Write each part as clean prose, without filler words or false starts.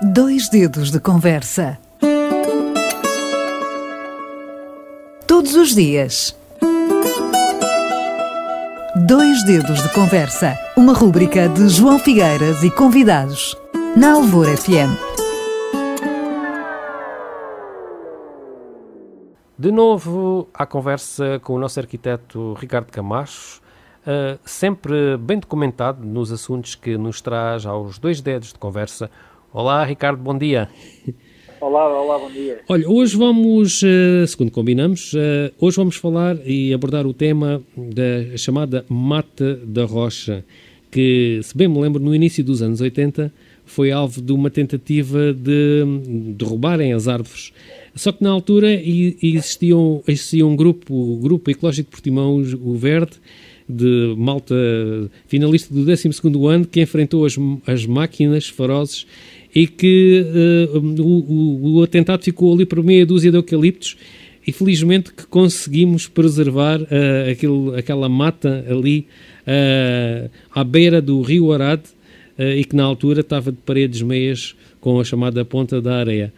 Dois dedos de conversa. Todos os dias. Dois dedos de conversa. Uma rúbrica de João Figueiras e convidados. Na Alvor FM. De novo, à conversa com o nosso arquiteto Ricardo Camacho, sempre bem documentado nos assuntos que nos traz aos dois dedos de conversa. Olá, Ricardo, bom dia. Olá, bom dia. Olha, hoje vamos, segundo combinamos, hoje vamos falar e abordar o tema da chamada Mata da Rocha, que, se bem me lembro, no início dos anos 80, foi alvo de uma tentativa de derrubarem as árvores. Só que na altura existia um grupo, o Grupo Ecológico de Portimão, o Verde, de malta finalista do 12º ano, que enfrentou as máquinas ferozes e que o atentado ficou ali por meia dúzia de eucaliptos e felizmente que conseguimos preservar aquela mata ali à beira do Rio Arade e que na altura estava de paredes meias com a chamada Ponta da Areia.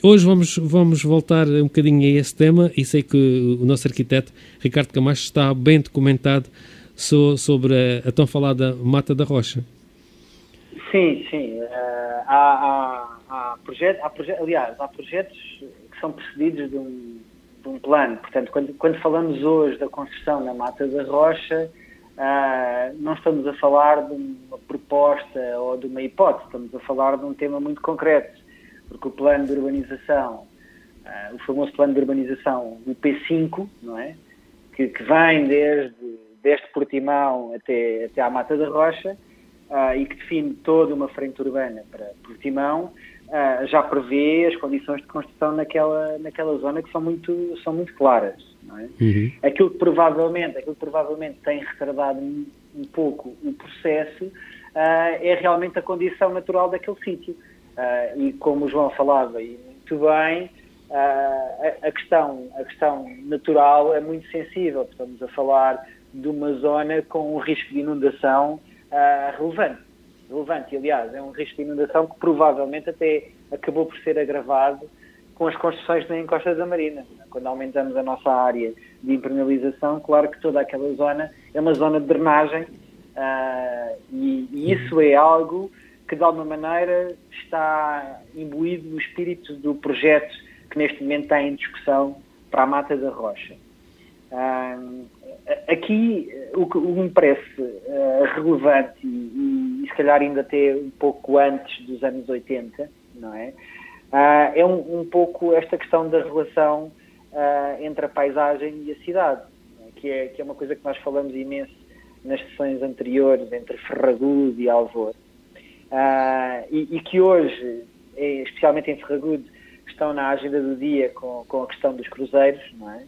Hoje vamos voltar um bocadinho a esse tema e sei que o nosso arquiteto Ricardo Camacho está bem documentado sobre a tão falada Mata da Rocha. Sim. Há projetos que são precedidos de um plano. Portanto, quando falamos hoje da construção na Mata da Rocha, não estamos a falar de uma proposta ou de uma hipótese, estamos a falar de um tema muito concreto, porque o plano de urbanização, o famoso plano de urbanização, o P5, não é? Que vem desde Portimão até à Mata da Rocha, e que define toda uma frente urbana para Portimão, já prevê as condições de construção naquela zona que são muito claras, não é? Uhum. Aquilo que provavelmente tem retardado um pouco o processo é realmente a condição natural daquele sítio. E como o João falava e muito bem, a questão natural é muito sensível. Estamos a falar de uma zona com um risco de inundação relevante. E, aliás, é um risco de inundação que provavelmente até acabou por ser agravado com as construções na encosta da Marina. Quando aumentamos a nossa área de impermeabilização, claro que toda aquela zona é uma zona de drenagem, e isso é algo que, de alguma maneira, está imbuído no espírito do projeto que neste momento está em discussão para a Mata da Rocha. Aqui, o que me parece relevante, e se calhar ainda até um pouco antes dos anos 80, não é? É um pouco esta questão da relação entre a paisagem e a cidade, que é uma coisa que nós falamos imenso nas sessões anteriores entre Ferragudo e Alvor. E que hoje, especialmente em Ferragudo, estão na agenda do dia com a questão dos cruzeiros, não é?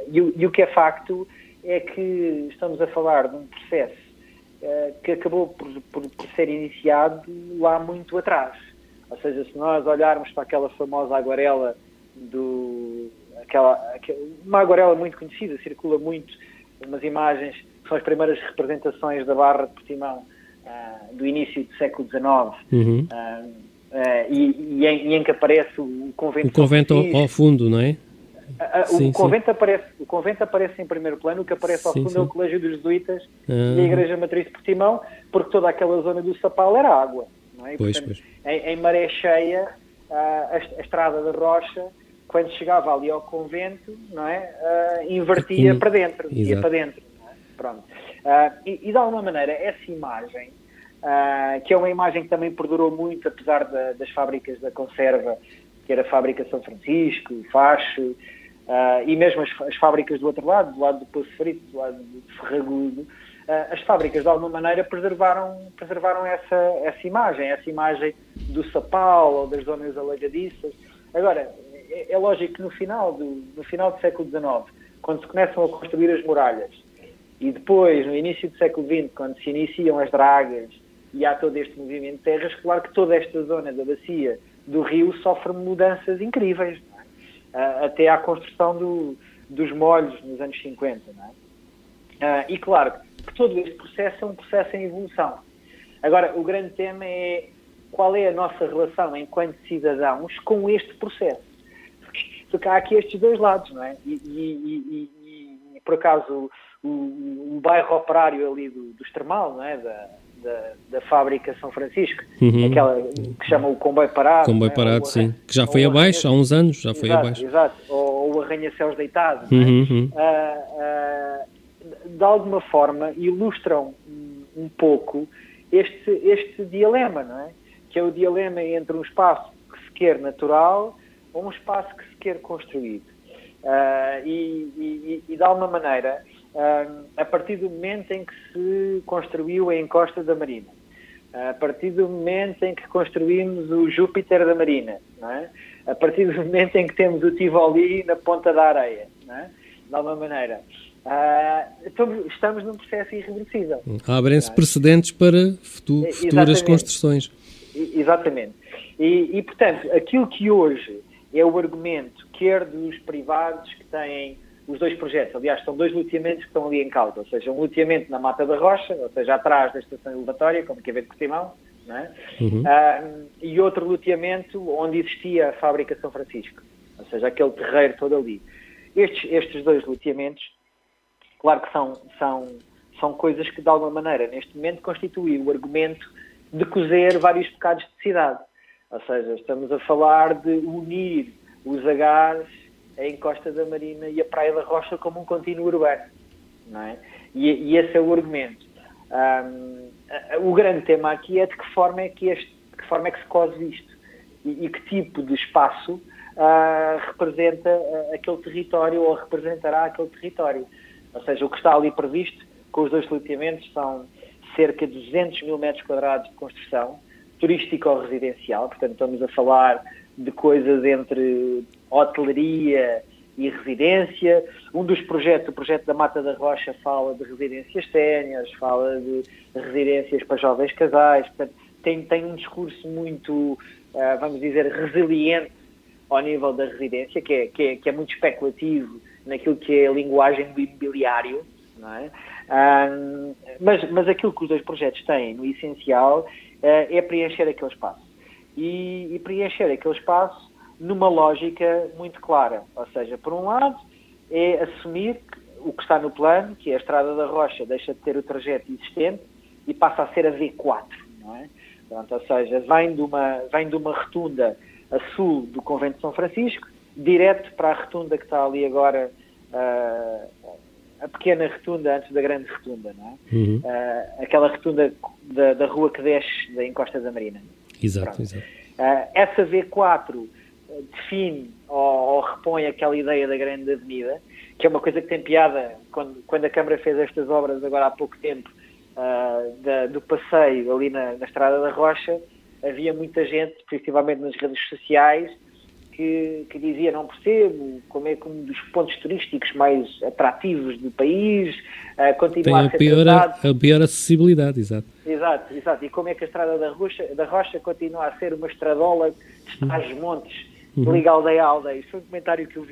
E o que é facto é que estamos a falar de um processo que acabou por ser iniciado lá muito atrás. Ou seja, se nós olharmos para aquela famosa aguarela, uma aguarela muito conhecida, circula muito umas imagens que são as primeiras representações da Barra de Portimão do início do século XIX, uhum. E em que aparece o convento. O convento ao fundo, não é? O convento aparece em primeiro plano. O que aparece ao fundo é o Colégio dos Jesuítas e a Igreja Matriz de Portimão, porque toda aquela zona do Sapal era água, não é? Portanto, em maré cheia, a estrada da Rocha, quando chegava ali ao convento, não é? Invertia para dentro, ia para dentro, não é? Pronto. E de alguma maneira, essa imagem, que é uma imagem que também perdurou muito, apesar das fábricas da conserva, que era a Fábrica São Francisco, Facho, e mesmo as fábricas do outro lado, do lado do Poço Frito, do lado de Ferragudo, as fábricas de alguma maneira preservaram essa imagem do Sapal ou das zonas alagadiças. Agora, é lógico que no final do século XIX, quando se começam a construir as muralhas, e depois, no início do século XX, quando se iniciam as dragas e há todo este movimento de terras, claro que toda esta zona da bacia do rio sofre mudanças incríveis, não é? Até à construção dos molhos nos anos 50. Não é? E claro que todo este processo é um processo em evolução. Agora, o grande tema é qual é a nossa relação enquanto cidadãos com este processo. Porque há aqui estes dois lados, não é? E por acaso, o bairro operário ali do Extremal, não é? Da fábrica São Francisco, aquela que chama o Comboio Parado. Comboio Parado, sim. Que já foi abaixo, há uns anos, já foi abaixo. Exato, ou o Arranha-Céus Deitado. De alguma forma, ilustram um pouco este dilema, não é? Que é o dilema entre um espaço que se quer natural ou um espaço que se quer construído. E de alguma maneira, a partir do momento em que se construiu a encosta da Marina, a partir do momento em que construímos o Júpiter da Marina, não é? A partir do momento em que temos o Tivoli na ponta da areia, não é? De alguma maneira, estamos num processo irreversível. Abrem-se precedentes para futuras construções. Exatamente. E, portanto, aquilo que hoje é o argumento, quer dos privados que têm os dois projetos, aliás, são dois loteamentos que estão ali em causa, ou seja, um loteamento na Mata da Rocha, ou seja, atrás da estação elevatória, como que é ver de Cotimão, não é? E outro loteamento onde existia a fábrica São Francisco, ou seja, aquele terreiro todo ali. Estes dois loteamentos, claro que são coisas que, de alguma maneira, neste momento, constituem o argumento de cozer vários bocados de cidade. Ou seja, estamos a falar de unir os agares, a encosta da Marina e a Praia da Rocha como um contínuo urbano, não é? E esse é o argumento. O grande tema aqui é de que forma é que se cose isto e que tipo de espaço representa aquele território ou representará aquele território. Ou seja, o que está ali previsto com os dois loteamentos são cerca de 200 mil metros quadrados de construção, turística ou residencial, portanto estamos a falar de coisas entre hotelaria e residência. Um dos projetos, o projeto da Mata da Rocha, fala de residências séniores, fala de residências para jovens casais, portanto tem um discurso muito, vamos dizer, resiliente ao nível da residência, que é muito especulativo naquilo que é a linguagem do imobiliário, não é? Mas aquilo que os dois projetos têm, no essencial, é preencher aquele espaço. E preencher aquele espaço numa lógica muito clara. Ou seja, por um lado, é assumir o que está no plano, que é a Estrada da Rocha deixa de ter o trajeto existente e passa a ser a V4, não é? Pronto, ou seja, vem de uma rotunda a sul do Convento de São Francisco, direto para a rotunda que está ali agora, a pequena rotunda antes da grande rotunda, não é? Aquela rotunda da rua que desce da encosta da Marina. Exato. Essa V4 define ou repõe aquela ideia da grande avenida, que é uma coisa que tem piada quando a Câmara fez estas obras agora há pouco tempo, do passeio ali na Estrada da Rocha. Havia muita gente, principalmente nas redes sociais, que dizia: não percebo como é que um dos pontos turísticos mais atrativos do país continua a ser a pior acessibilidade, exato. Exato. E como é que a Estrada da Rocha continua a ser uma estradola que está aos montes, que liga aldeia a aldeia. Isso foi um comentário que eu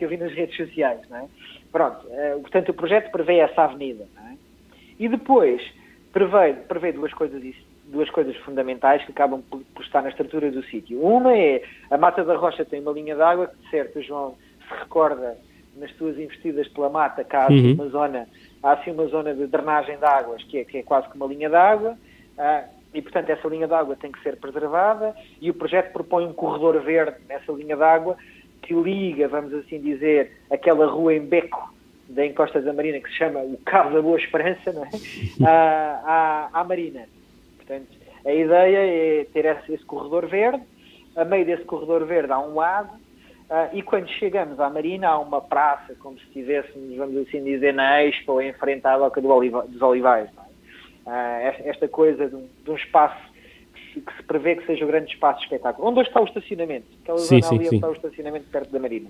vi nas redes sociais, não é? Pronto, portanto o projeto prevê essa avenida, não é? E depois prevê duas coisas fundamentais que acabam por estar na estrutura do sítio. Uma é, a Mata da Rocha tem uma linha de água, que de certo o João se recorda nas suas investidas pela mata, que há assim uma zona de drenagem de águas, que é quase que uma linha de água, e portanto essa linha de água tem que ser preservada, e o projeto propõe um corredor verde nessa linha de água, que liga, vamos assim dizer, aquela rua em beco da encosta da Marina, que se chama o Cabo da Boa Esperança, não é? À Marina. Portanto, a ideia é ter esse corredor verde. A meio desse corredor verde há um lago, e quando chegamos à Marina há uma praça, como se estivéssemos, vamos assim dizer, na Expo, em frente à Doca dos Olivais. Não é? Esta coisa de um espaço que se prevê que seja o grande espaço de espetáculo. Onde está o estacionamento? Aquela zona ali onde está o estacionamento perto da Marina.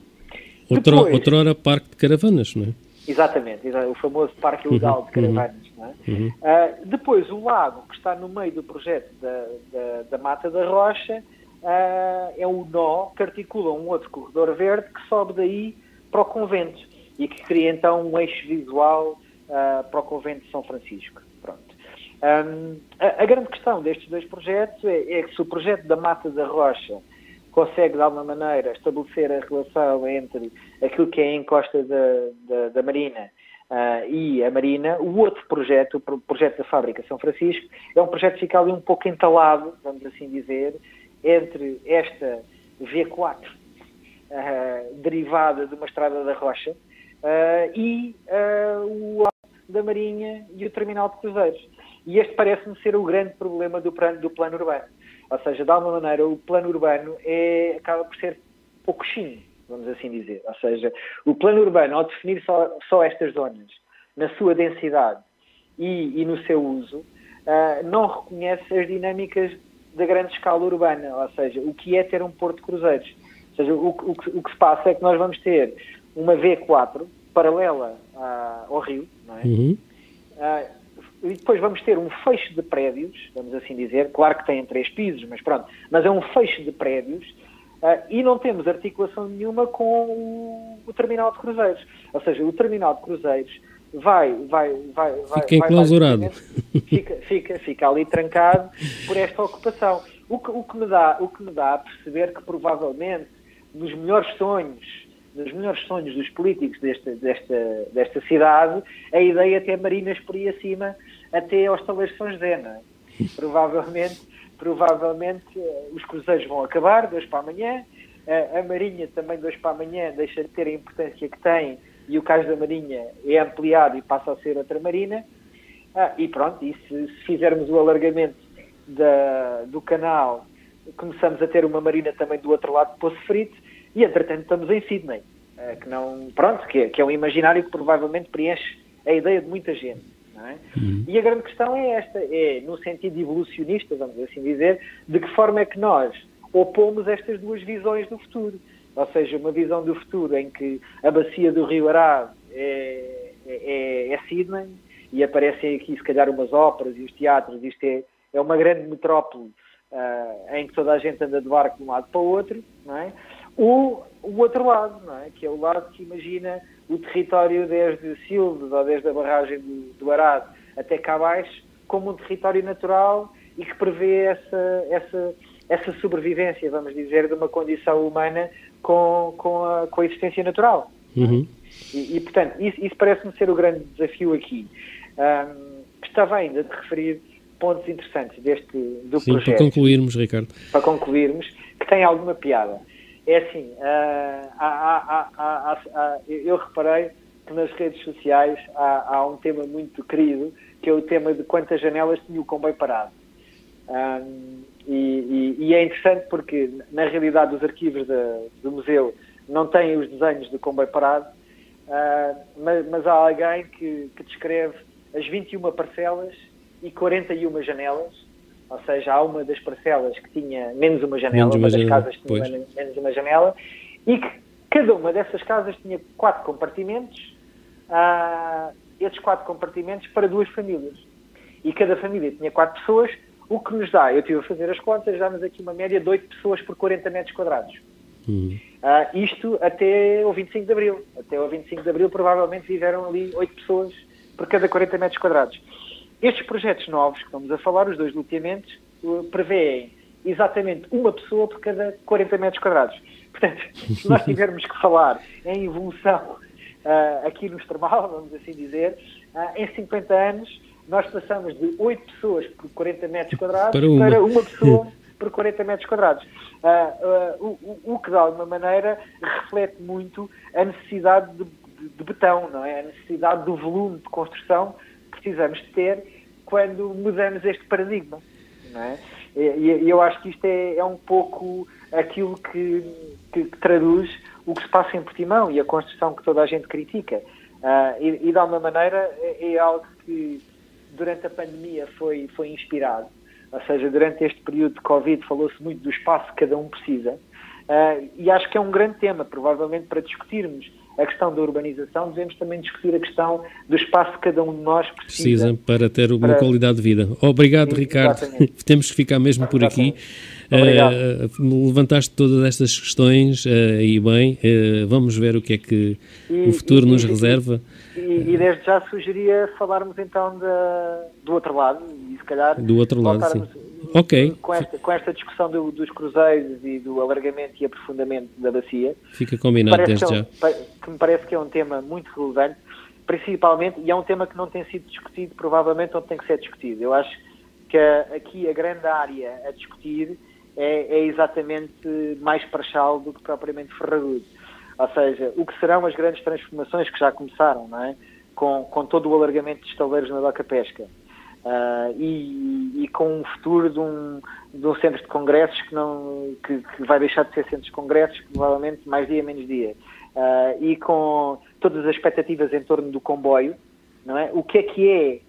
Outrora parque de caravanas, não é? Exatamente, o famoso parque ilegal de caravanas. Não é? Depois, o lago que está no meio do projeto da Mata da Rocha é um nó que articula um outro corredor verde que sobe daí para o convento e que cria então um eixo visual para o Convento de São Francisco. Pronto. A grande questão destes dois projetos é que se o projeto da Mata da Rocha consegue, de alguma maneira, estabelecer a relação entre aquilo que é a encosta da Marina e a Marina, o outro projeto, o projeto da Fábrica São Francisco, é um projeto que fica ali um pouco entalado, vamos assim dizer, entre esta V4 derivada de uma estrada da Rocha e o da Marinha e o terminal de cruzeiros. E este parece-me ser o grande problema do plano urbano. Ou seja, de alguma maneira, o plano urbano acaba por ser pouco chino, vamos assim dizer. Ou seja, o plano urbano, ao definir só estas zonas, na sua densidade e no seu uso, não reconhece as dinâmicas da grande escala urbana. Ou seja, o que é ter um porto de cruzeiros. Ou seja, o que se passa é que nós vamos ter uma V4 paralela ao rio, não é? Uhum. E depois vamos ter um feixe de prédios, vamos assim dizer, claro que tem 3 pisos, mas pronto, mas é um feixe de prédios e não temos articulação nenhuma com o terminal de cruzeiros. Ou seja, o terminal de cruzeiros fica enclausurado. Fica ali trancado por esta ocupação. O que me dá a perceber que provavelmente nos melhores sonhos dos políticos desta cidade, a ideia é ter marinas por aí acima até aos taleiros de São José, não é? Provavelmente os cruzeiros vão acabar, 2 para amanhã, a Marinha também 2 para amanhã deixa de ter a importância que tem e o cais da Marinha é ampliado e passa a ser outra marina, e pronto, e se fizermos o alargamento do canal, começamos a ter uma marina também do outro lado de Poço Frito, e entretanto estamos em Sydney, que é um imaginário que provavelmente preenche a ideia de muita gente, não é? E a grande questão é esta, no sentido evolucionista, vamos assim dizer, de que forma é que nós opomos estas duas visões do futuro. Ou seja, uma visão do futuro em que a bacia do Rio Arado é Sydney, e aparecem aqui se calhar umas óperas e os teatros, isto é uma grande metrópole em que toda a gente anda de barco de um lado para o outro, não é? O outro lado, não é? Que é o lado que imagina o território desde Silves ou desde a barragem do Arado até cá abaixo como um território natural e que prevê essa sobrevivência, vamos dizer, de uma condição humana com a existência natural. Uhum. E portanto, isso parece-me ser o grande desafio aqui. Gostava ainda de referir pontos interessantes do Sim, projeto. para concluirmos, Ricardo. Para concluirmos, que tem alguma piada. É assim, eu reparei que nas redes sociais há um tema muito querido, que é o tema de quantas janelas tinha o comboio parado. E é interessante porque, na realidade, os arquivos do museu não têm os desenhos do comboio parado, mas há alguém que descreve as 21 parcelas e 41 janelas, ou seja, há uma das parcelas que tinha menos uma janela, uma das casas tinha menos uma janela, e que cada uma dessas casas tinha 4 compartimentos, esses 4 compartimentos para 2 famílias. E cada família tinha 4 pessoas, o que nos dá, eu estive a fazer as contas, dá-nos aqui uma média de 8 pessoas por 40 metros quadrados. Isto até ao 25 de Abril. Até ao 25 de Abril provavelmente viveram ali 8 pessoas por cada 40 metros quadrados. Estes projetos novos que estamos a falar, os 2 loteamentos, prevêem exatamente uma pessoa por cada 40 metros quadrados. Portanto, se nós tivermos que falar em evolução aqui no Extremal, vamos assim dizer, em 50 anos nós passamos de 8 pessoas por 40 metros quadrados para uma pessoa por 40 metros quadrados. O que de alguma maneira reflete muito a necessidade de betão, não é? A necessidade do volume de construção que precisamos de ter quando mudamos este paradigma, não é? E eu acho que isto é um pouco aquilo que traduz o que se passa em Portimão e a construção que toda a gente critica. E de alguma maneira é algo que durante a pandemia foi inspirado. Ou seja, durante este período de Covid falou-se muito do espaço que cada um precisa. E acho que é um grande tema, provavelmente para discutirmos a questão da urbanização, devemos também discutir a questão do espaço que cada um de nós precisa para ter uma qualidade de vida. Obrigado, Ricardo. Temos que ficar mesmo por aqui. Levantaste todas estas questões e bem, vamos ver o que é que o futuro nos reserva. E desde já sugeria falarmos então do outro lado, calhar do outro lado, sim. Ok. Com esta discussão dos cruzeiros e do alargamento e aprofundamento da bacia. Fica combinado desde já. Que me parece que é um tema muito relevante, principalmente, e é um tema que não tem sido discutido, provavelmente onde tem que ser discutido. Eu acho que aqui a grande área a discutir é exatamente mais Parchal do que propriamente Ferragudo. Ou seja, o que serão as grandes transformações que já começaram, não é? Com todo o alargamento de estaleiros na Doca Pesca. E com um futuro de um centro de congressos que vai deixar de ser centro de congressos, provavelmente mais dia, menos dia. E com todas as expectativas em torno do comboio, não é? O que é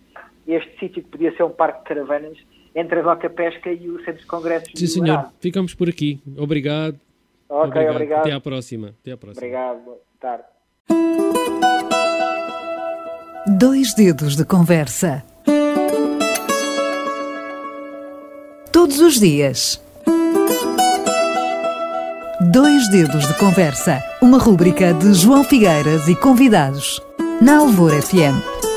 este sítio que podia ser um parque de caravanas entre a Doca Pesca e o centro de congressos? Sim, senhor. Ficamos por aqui. Obrigado. Ok, obrigado. Até à próxima. Obrigado. Boa tarde. 2 dedos de conversa. Todos os dias. 2 dedos de conversa. Uma rúbrica de João Figueiras e convidados. Na Alvor FM.